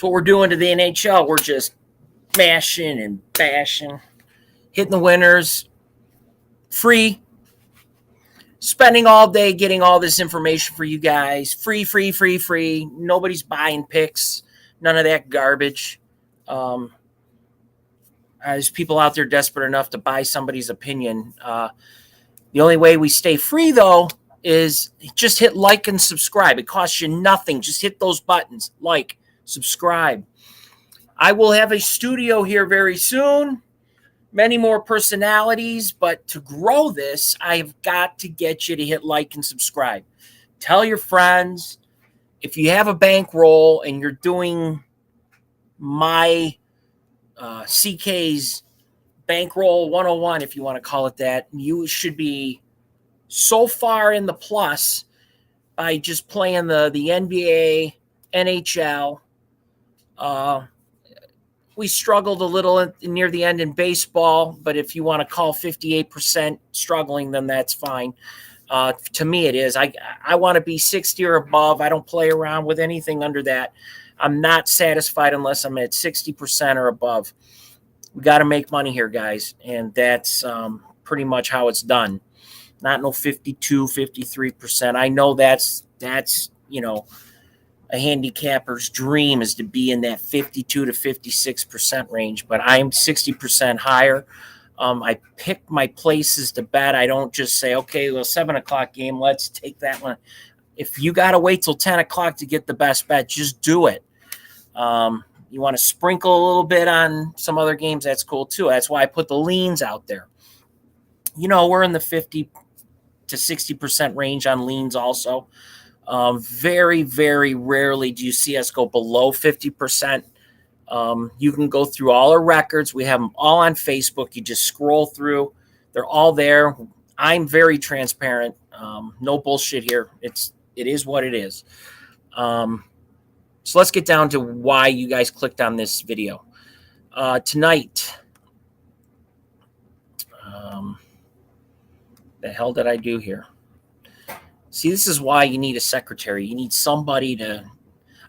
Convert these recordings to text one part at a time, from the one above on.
That's what we're doing to the NHL. We're just mashing and bashing, hitting the winners, free, spending all day getting all this information for you guys. Free, free, free, free. Nobody's buying picks. None of that garbage. There's people out there desperate enough to buy somebody's opinion. The only way we stay free, though, is just hit like and subscribe. It costs you nothing. Just hit those buttons. Like, subscribe. I will have a studio here very soon. Many more personalities. But to grow this, I've got to get you to hit like and subscribe. Tell your friends. If you have a bankroll and you're doing my CK's Bankroll 101, if you want to call it that, you should be so far in the plus by just playing the NBA, NHL. We struggled a little near the end in baseball, but if you want to call 58% struggling, then that's fine. To me, it is. I want to be 60 or above. I don't play around with anything under that. I'm not satisfied unless I'm at 60% or above. We got to make money here, guys, and that's pretty much how it's done. Not no 52, 53%. I know that's a handicapper's dream is to be in that 52 to 56% range, but I'm 60% higher. I pick my places to bet. I don't just say, okay, well, 7 o'clock game, let's take that one. If you got to wait till 10 o'clock to get the best bet, just do it. You want to sprinkle a little bit on some other games, that's cool too. That's why I put the leans out there. We're in the 50 to 60% range on leans also. Very, very rarely do you see us go below 50%. You can go through all our records. We have them all on Facebook. You just scroll through. They're all there. I'm very transparent. No bullshit here. It is what it is. So let's get down to why you guys clicked on this video. Tonight, the hell did I do here? See, this is why you need a secretary. You need somebody to...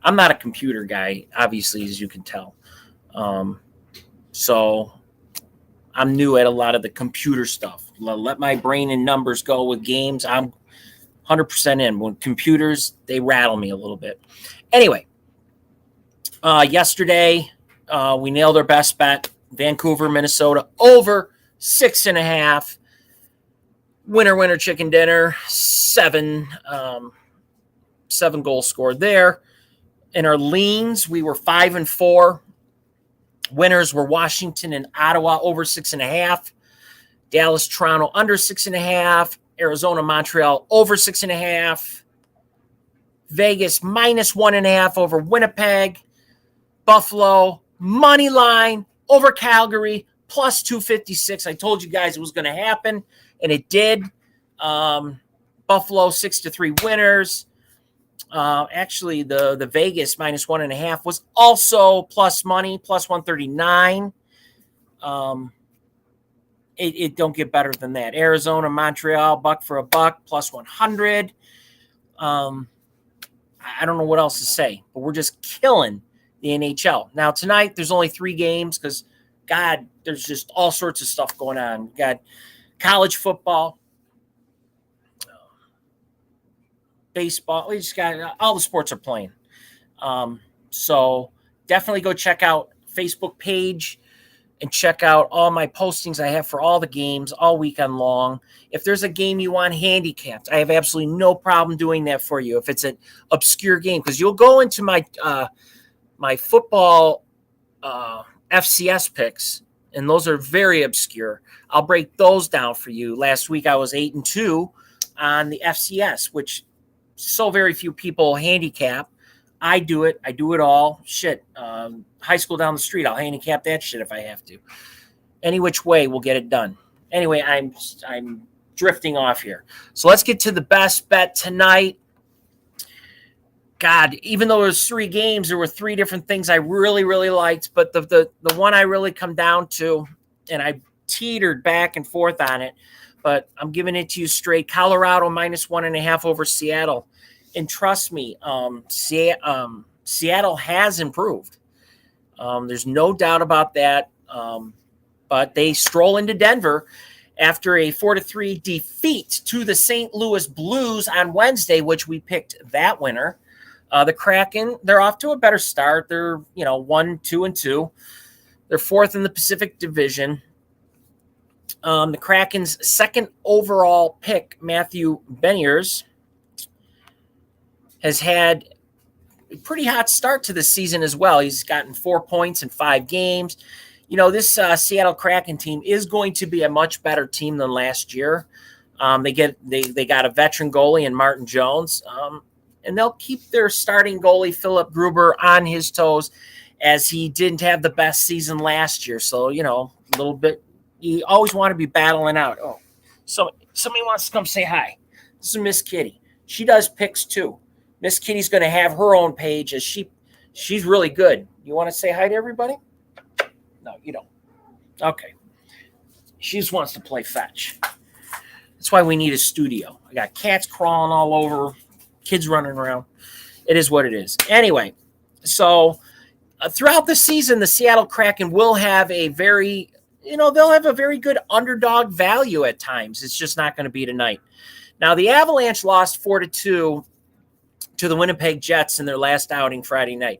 I'm not a computer guy, obviously, as you can tell. So I'm new at a lot of the computer stuff. Let my brain and numbers go with games. I'm 100% in. When computers, they rattle me a little bit. Anyway, yesterday, we nailed our best bet. Vancouver, Minnesota, over 6.5. Winner, chicken dinner. 7 goals scored there. In our leans, we were 5-4. Winners were Washington and Ottawa over 6.5. Dallas, Toronto under 6.5. Arizona, Montreal over 6.5. Vegas -1.5 over Winnipeg. Buffalo money line over Calgary plus 256. I told you guys it was going to happen, and it did. Buffalo 6-3 winners. Actually, the Vegas -1.5 was also plus money, plus 139. It don't get better than that. Arizona, Montreal, buck for a buck, plus 100. I don't know what else to say, but we're just killing the NHL. Now, tonight, there's only 3 games because, God, there's just all sorts of stuff going on. We got college football, baseball. We just got all the sports are playing. So definitely go check out Facebook page and check out all my postings I have for all the games all weekend long. If there's a game you want handicapped, I have absolutely no problem doing that for you. If it's an obscure game, because you'll go into my my football FCS picks, and those are very obscure. I'll break those down for you. Last week I was 8-2 on the FCS, which so very few people handicap. I do it. I do it all. Shit. High school down the street, I'll handicap that shit if I have to. Any which way, we'll get it done. Anyway, I'm drifting off here. So let's get to the best bet tonight. God, even though there's 3 games, there were 3 different things I really, really liked. But the one I really come down to, and I teetered back and forth on it, but I'm giving it to you straight. Colorado -1.5 over Seattle. And trust me, Seattle has improved. There's no doubt about that. But they stroll into Denver after a 4-3 defeat to the St. Louis Blues on Wednesday, which we picked that winner. The Kraken, they're off to a better start. They're 1-2-2. They're fourth in the Pacific Division. The Kraken's second overall pick, Matthew Beniers, has had a pretty hot start to the season as well. He's gotten 4 points in 5 games. This Seattle Kraken team is going to be a much better team than last year. They got a veteran goalie in Martin Jones, and they'll keep their starting goalie Philip Gruber on his toes, as he didn't have the best season last year. So a little bit. You always want to be battling out. Oh, so somebody wants to come say hi. This is Miss Kitty. She does picks too. Miss Kitty's going to have her own page, as she's really good. You want to say hi to everybody? No, you don't. Okay. She just wants to play fetch. That's why we need a studio. I got cats crawling all over, kids running around. It is what it is. Anyway, so throughout the season, the Seattle Kraken will have a very, they'll have a very good underdog value at times. It's just not going to be tonight. Now, the Avalanche lost 4-2 to the Winnipeg Jets in their last outing Friday night.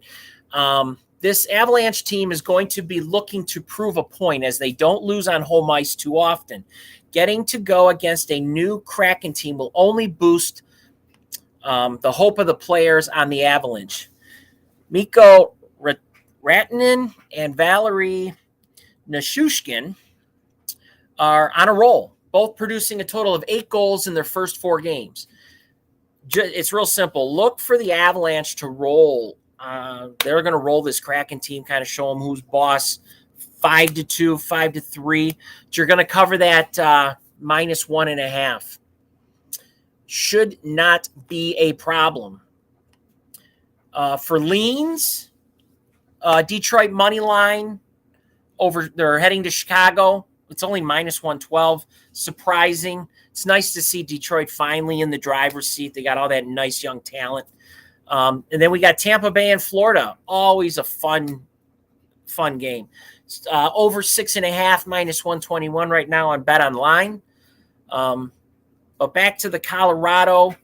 This Avalanche team is going to be looking to prove a point, as they don't lose on home ice too often. Getting to go against a new Kraken team will only boost the hope of the players on the Avalanche. Mikko Rantanen and Valerie Nichushkin are on a roll, both producing a total of 8 goals in their first 4 games. It's real simple. Look for the Avalanche to roll. They're going to roll this Kraken team, kind of show them who's boss. 5-2, 5-3. You're going to cover that -1.5. Should not be a problem. For leans, Detroit money line over. They're heading to Chicago. It's only -112. Surprising. It's nice to see Detroit finally in the driver's seat. They got all that nice young talent. And then we got Tampa Bay and Florida. Always a fun game. Over 6.5, -121 right now on Bet Online. But back to the Colorado.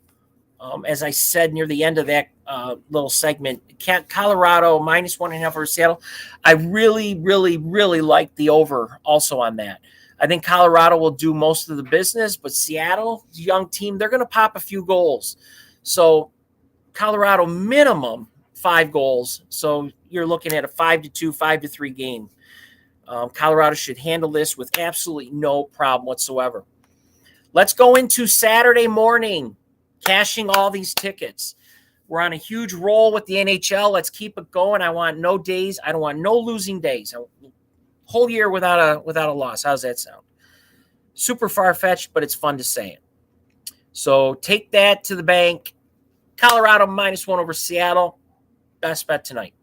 As I said near the end of that little segment, Colorado -1.5 for Seattle. I really, really, really like the over also on that. I think Colorado will do most of the business, but Seattle, young team, they're going to pop a few goals. So Colorado minimum 5 goals. So you're looking at a 5-2, 5-3 game. Colorado should handle this with absolutely no problem whatsoever. Let's go into Saturday morning, cashing all these tickets. We're on a huge roll with the NHL. Let's keep it going. I want no days. I don't want no losing days. Whole year without a loss. How's that sound? Super far-fetched, but it's fun to say it. So take that to the bank. Colorado -1 over Seattle. Best bet tonight.